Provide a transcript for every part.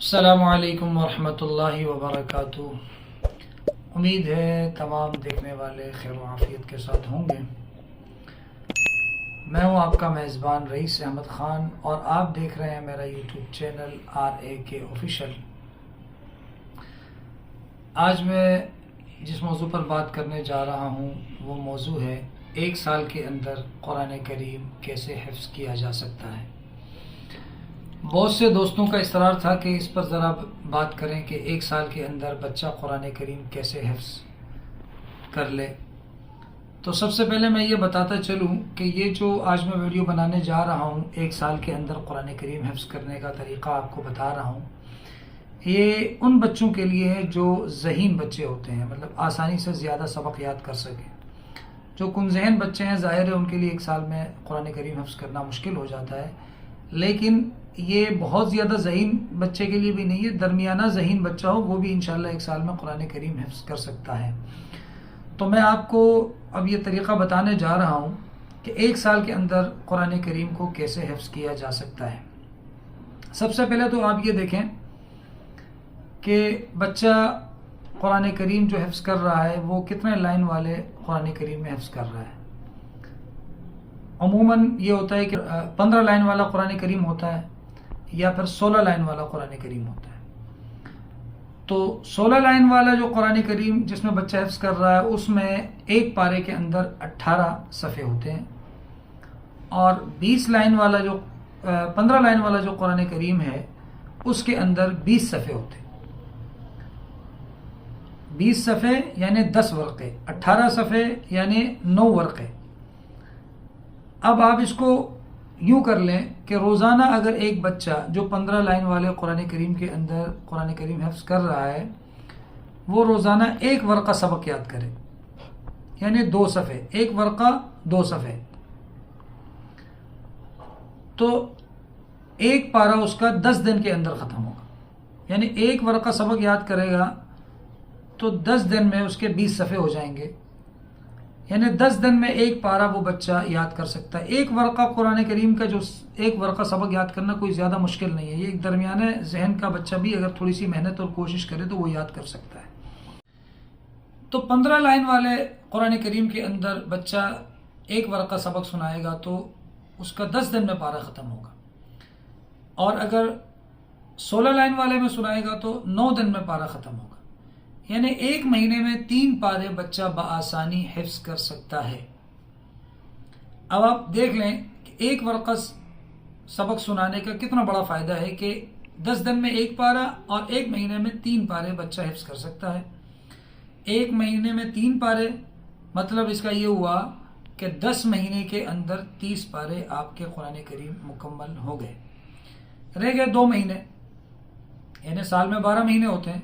السلام علیکم ورحمۃ اللہ وبرکاتہ۔ امید ہے تمام دیکھنے والے خیر و عافیت کے ساتھ ہوں گے۔ میں ہوں آپ کا میزبان رئیس احمد خان اور آپ دیکھ رہے ہیں میرا یوٹیوب چینل RAK آفیشیل۔ آج میں جس موضوع پر بات کرنے جا رہا ہوں وہ موضوع ہے 1 سال کے اندر قرآن کریم کیسے حفظ کیا جا سکتا ہے۔ بہت سے دوستوں کا اصرار تھا کہ اس پر ذرا بات کریں کہ 1 سال کے اندر بچہ قرآن کریم کیسے حفظ کر لے۔ تو سب سے پہلے میں یہ بتاتا چلوں کہ یہ جو آج میں ویڈیو بنانے جا رہا ہوں 1 سال کے اندر قرآن کریم حفظ کرنے کا طریقہ آپ کو بتا رہا ہوں، یہ ان بچوں کے لیے ہے جو ذہین بچے ہوتے ہیں، مطلب آسانی سے زیادہ سبق یاد کر سکیں۔ جو کن ذہن بچے ہیں ظاہر ہے ان کے لیے 1 سال میں قرآن کریم حفظ کرنا مشکل ہو جاتا ہے، لیکن یہ بہت زیادہ ذہین بچے کے لیے بھی نہیں ہے، درمیانہ ذہین بچہ ہو وہ بھی انشاءاللہ 1 سال میں قرآن کریم حفظ کر سکتا ہے۔ تو میں آپ کو اب یہ طریقہ بتانے جا رہا ہوں کہ 1 سال کے اندر قرآن کریم کو کیسے حفظ کیا جا سکتا ہے۔ سب سے پہلے تو آپ یہ دیکھیں کہ بچہ قرآن کریم جو حفظ کر رہا ہے وہ کتنے لائن والے قرآن کریم میں حفظ کر رہا ہے۔ عموماً یہ ہوتا ہے کہ 15 لائن والا قرآن کریم ہوتا ہے یا پھر 16 لائن والا قرآن کریم ہوتا ہے۔ تو 16 لائن والا جو قرآن کریم جس میں بچہ حفظ کر رہا ہے اس میں ایک پارے کے اندر 18 صفحے ہوتے ہیں، اور 20 لائن والا جو 15 لائن والا جو قرآن کریم ہے اس کے اندر 20 صفحے ہوتے ہیں۔ 20 صفحے یعنی 10 ورقے، 18 صفحے یعنی 9 ورقے۔ اب آپ اس کو یوں کر لیں کہ روزانہ اگر ایک بچہ جو 15 لائن والے قرآن کریم کے اندر قرآن کریم حفظ کر رہا ہے وہ روزانہ 1 ورقہ سبق یاد کرے، یعنی 2 صفحے، 1 ورقہ 2 صفحے، تو 1 پارہ اس کا 10 دن کے اندر ختم ہوگا۔ یعنی 1 ورقہ سبق یاد کرے گا تو 10 دن میں اس کے 20 صفحے ہو جائیں گے، یعنی 10 دن میں 1 پارہ وہ بچہ یاد کر سکتا ہے۔ 1 ورقہ قرآن کریم کا جو 1 ورقہ سبق یاد کرنا کوئی زیادہ مشکل نہیں ہے، یہ ایک درمیانے ذہن کا بچہ بھی اگر تھوڑی سی محنت اور کوشش کرے تو وہ یاد کر سکتا ہے۔ تو 15 لائن والے قرآن کریم کے اندر بچہ 1 ورقہ سبق سنائے گا تو اس کا 10 دن میں پارہ ختم ہوگا، اور اگر 16 لائن والے میں سنائے گا تو 9 دن میں پارہ ختم ہوگا، یعنی 1 مہینے میں 3 پارے بچہ بآسانی حفظ کر سکتا ہے۔ اب آپ دیکھ لیں کہ 1 ورقہ سبق سنانے کا کتنا بڑا فائدہ ہے کہ 10 دن میں 1 پارہ اور 1 مہینے میں 3 پارے بچہ حفظ کر سکتا ہے۔ 1 مہینے میں 3 پارے مطلب اس کا یہ ہوا کہ 10 مہینے کے اندر 30 پارے آپ کے قرآن کریم مکمل ہو گئے۔ رہ گئے 2 مہینے، یعنی سال میں 12 مہینے ہوتے ہیں،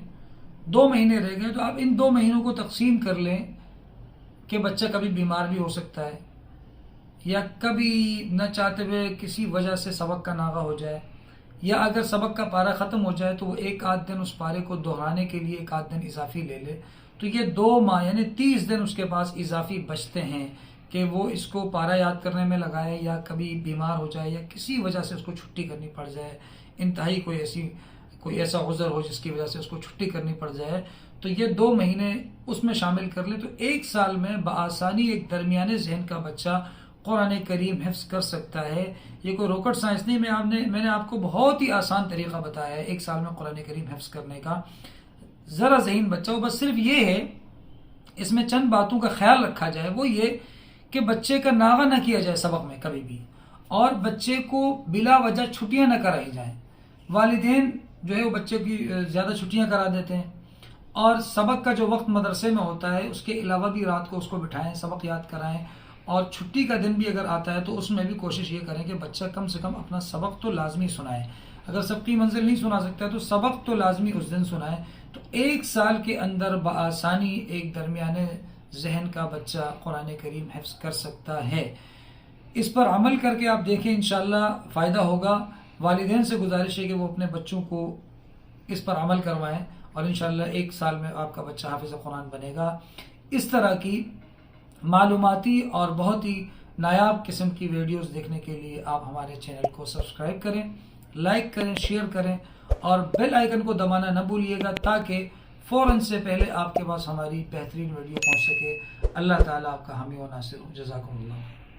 2 مہینے رہ گئے، تو آپ ان 2 مہینوں کو تقسیم کر لیں کہ بچہ کبھی بیمار بھی ہو سکتا ہے یا کبھی نہ چاہتے ہوئے کسی وجہ سے سبق کا ناغہ ہو جائے، یا اگر سبق کا پارہ ختم ہو جائے تو وہ 1 آدھ دن اس پارے کو دہرانے کے لیے 1 آدھ دن اضافی لے لے، تو یہ 2 ماہ یعنی 30 دن اس کے پاس اضافی بچتے ہیں کہ وہ اس کو پارہ یاد کرنے میں لگائے، یا کبھی بیمار ہو جائے یا کسی وجہ سے اس کو چھٹی کرنی پڑ جائے، انتہائی کوئی ایسا عذر ہو جس کی وجہ سے اس کو چھٹی کرنی پڑ جائے، تو یہ 2 مہینے اس میں شامل کر لیں تو 1 سال میں بآسانی ایک درمیانے ذہن کا بچہ قرآن کریم حفظ کر سکتا ہے۔ یہ کوئی روکٹ سائنس نہیں، میں نے آپ کو بہت ہی آسان طریقہ بتایا ہے 1 سال میں قرآن کریم حفظ کرنے کا۔ ذرا ذہین بچہ ہو، بس صرف یہ ہے اس میں چند باتوں کا خیال رکھا جائے، وہ یہ کہ بچے کا ناغہ نہ کیا جائے سبق میں کبھی بھی، اور بچے کو بلا وجہ چھٹیاں نہ کرائی جائیں۔ والدین جو ہے وہ بچے کی زیادہ چھٹیاں کرا دیتے ہیں، اور سبق کا جو وقت مدرسے میں ہوتا ہے اس کے علاوہ بھی رات کو اس کو بٹھائیں، سبق یاد کرائیں، اور چھٹی کا دن بھی اگر آتا ہے تو اس میں بھی کوشش یہ کریں کہ بچہ کم سے کم اپنا سبق تو لازمی سنائے۔ اگر سبقی منزل نہیں سنا سکتا ہے تو سبق تو لازمی اس دن سنائے۔ تو 1 سال کے اندر بآسانی ایک درمیانے ذہن کا بچہ قرآن کریم حفظ کر سکتا ہے۔ اس پر عمل کر کے آپ دیکھیں، انشاءاللہ فائدہ ہوگا۔ والدین سے گزارش ہے کہ وہ اپنے بچوں کو اس پر عمل کروائیں، اور انشاءاللہ 1 سال میں آپ کا بچہ حافظ قرآن بنے گا۔ اس طرح کی معلوماتی اور بہت ہی نایاب قسم کی ویڈیوز دیکھنے کے لیے آپ ہمارے چینل کو سبسکرائب کریں۔ لائک کریں، شیئر کریں اور بیل آئیکن کو دبانا نہ بھولیے گا تاکہ فوراً سے پہلے آپ کے پاس ہماری بہترین ویڈیو پہنچ سکے۔ اللہ تعالیٰ آپ کا حامی و ناصر ہو۔ جزاکم اللہ۔